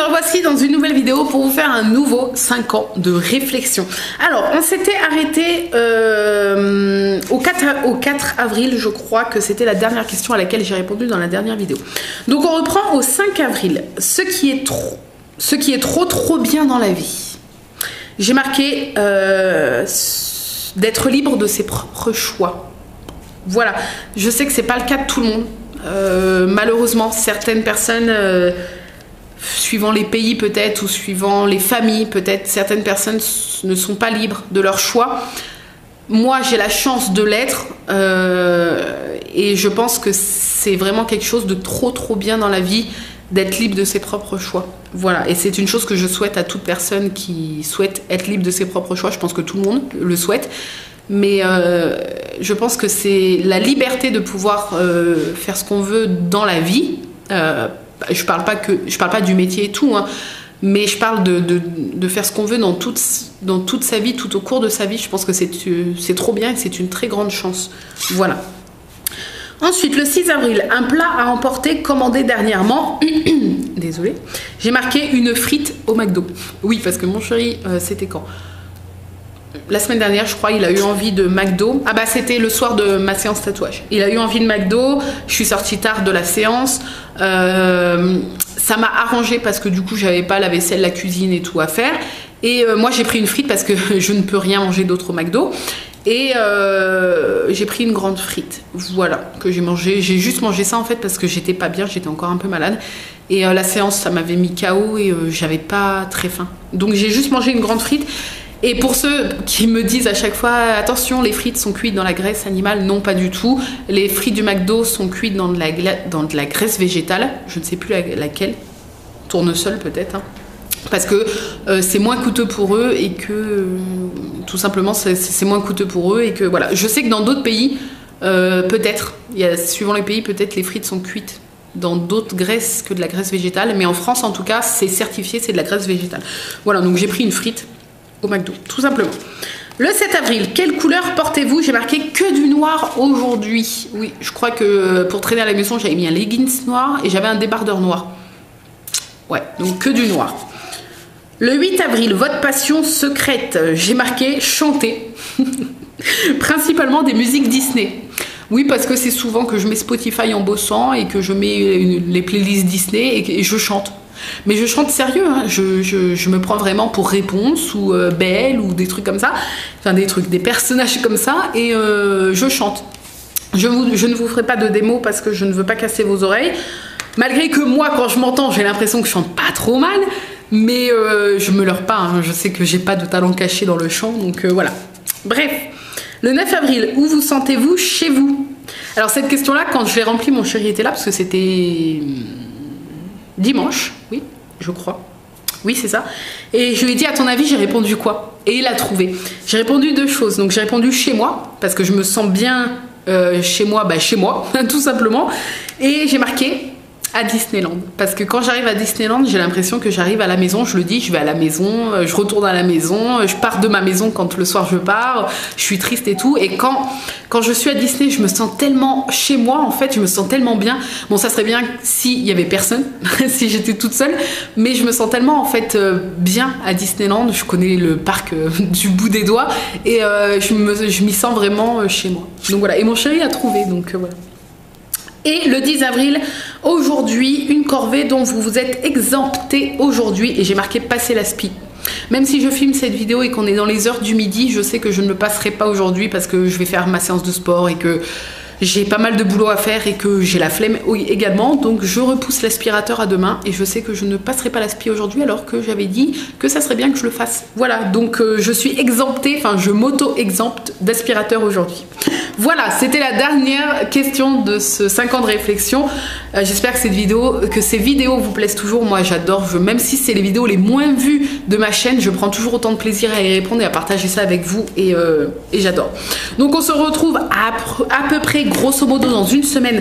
Voici dans une nouvelle vidéo pour vous faire un nouveau 5 ans de réflexion. Alors, on s'était arrêté au 4 avril, je crois que c'était la dernière question à laquelle j'ai répondu dans la dernière vidéo. Donc, on reprend au 5 avril. Ce qui est trop bien dans la vie. J'ai marqué d'être libre de ses propres choix. Voilà, je sais que c'est pas le cas de tout le monde. Malheureusement, certaines personnes... suivant les pays peut-être ou suivant les familles peut-être, certaines personnes ne sont pas libres de leur choix. Moi j'ai la chance de l'être et je pense que c'est vraiment quelque chose de trop bien dans la vie d'être libre de ses propres choix. Voilà, et c'est une chose que je souhaite à toute personne qui souhaite être libre de ses propres choix. Je pense que tout le monde le souhaite, mais je pense que c'est la liberté de pouvoir faire ce qu'on veut dans la vie. Je parle pas du métier et tout, hein, mais je parle de faire ce qu'on veut dans toute sa vie, tout au cours de sa vie. Je pense que c'est trop bien et c'est une très grande chance. Voilà. Ensuite, le 6 avril, un plat à emporter commandé dernièrement. Désolée. J'ai marqué une frite au McDo. Oui, parce que mon chéri, c'était quand ? La semaine dernière, je crois, il a eu envie de McDo. Ah bah c'était le soir de ma séance tatouage. Il a eu envie de McDo. Je suis sortie tard de la séance. Ça m'a arrangé parce que du coup, j'avais pas la vaisselle, la cuisine et tout à faire. Et moi, j'ai pris une frite parce que je ne peux rien manger d'autre au McDo. Et j'ai pris une grande frite. Voilà, que j'ai mangé. J'ai juste mangé ça en fait parce que j'étais pas bien, j'étais encore un peu malade. Et la séance, ça m'avait mis KO et j'avais pas très faim. Donc j'ai juste mangé une grande frite. Et pour ceux qui me disent à chaque fois attention, les frites sont cuites dans la graisse animale, non pas du tout. Les frites du McDo sont cuites dans de la graisse végétale, je ne sais plus laquelle, tournesol peut-être, hein. Parce que c'est moins coûteux pour eux et que tout simplement c'est moins coûteux pour eux et que voilà. Je sais que dans d'autres pays peut-être, suivant les pays peut-être les frites sont cuites dans d'autres graisses que de la graisse végétale, mais en France en tout cas c'est certifié, c'est de la graisse végétale. Voilà, donc j'ai pris une frite au McDo, tout simplement. Le 7 avril, quelle couleur portez-vous? J'ai marqué que du noir aujourd'hui. Oui, je crois que pour traîner à la maison, j'avais mis un leggings noir et j'avais un débardeur noir. Ouais, donc que du noir. Le 8 avril, votre passion secrète. J'ai marqué chanter. Principalement des musiques Disney. Oui, parce que c'est souvent que je mets Spotify en bossant et que je mets les playlists Disney et je chante. Mais je chante sérieux, hein. Je me prends vraiment pour Réponse ou Belle ou des trucs comme ça. Enfin, des personnages comme ça et je chante. Je ne vous ferai pas de démo parce que je ne veux pas casser vos oreilles. Malgré que moi, quand je m'entends, j'ai l'impression que je chante pas trop mal. Mais je me leurre pas, hein. Je sais que j'ai pas de talent caché dans le chant, donc voilà. Bref, le 9 avril, où vous sentez-vous chez vous? Alors cette question-là, quand je l'ai remplie, mon chéri était là parce que c'était dimanche, oui, je crois. Oui, c'est ça. Et je lui ai dit, à ton avis, j'ai répondu quoi? Et il a trouvé. J'ai répondu 2 choses. Donc j'ai répondu chez moi, parce que je me sens bien chez moi, tout simplement. Et j'ai marqué à Disneyland, parce que quand j'arrive à Disneyland, j'ai l'impression que j'arrive à la maison. Je le dis, je vais à la maison, je retourne à la maison, je pars de ma maison quand le soir je pars, je suis triste et tout. Et quand je suis à Disney, je me sens tellement chez moi, en fait, je me sens tellement bien. Bon, ça serait bien s'il y avait personne, si j'étais toute seule, mais je me sens tellement en fait bien à Disneyland. Je connais le parc du bout des doigts et je m'y sens vraiment chez moi. Donc voilà, et mon chéri a trouvé, donc voilà. Et le 10 avril, aujourd'hui, une corvée dont vous vous êtes exempté aujourd'hui. Et j'ai marqué passer la spie. Même si je filme cette vidéo et qu'on est dans les heures du midi, je sais que je ne le passerai pas aujourd'hui parce que je vais faire ma séance de sport et que j'ai pas mal de boulot à faire et que j'ai la flemme également. Donc je repousse l'aspirateur à demain et je sais que je ne passerai pas l'aspi aujourd'hui alors que j'avais dit que ça serait bien que je le fasse. Voilà, donc je suis exemptée, enfin je m'auto-exempte d'aspirateur aujourd'hui. Voilà, c'était la dernière question de ce 5 ans de réflexion. J'espère que ces vidéos vous plaisent toujours. Moi j'adore, même si c'est les vidéos les moins vues de ma chaîne, je prends toujours autant de plaisir à y répondre et à partager ça avec vous et j'adore. Donc on se retrouve à peu près grosso modo dans une semaine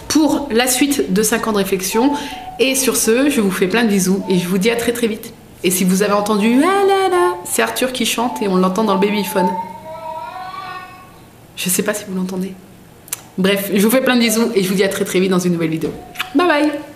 pour la suite de 5 ans de réflexion. Et sur ce, je vous fais plein de bisous et je vous dis à très très vite. Et si vous avez entendu ah là là c'est Arthur qui chante et on l'entend dans le babyphone. Je sais pas si vous l'entendez. Bref, je vous fais plein de bisous et je vous dis à très très vite dans une nouvelle vidéo. Bye bye.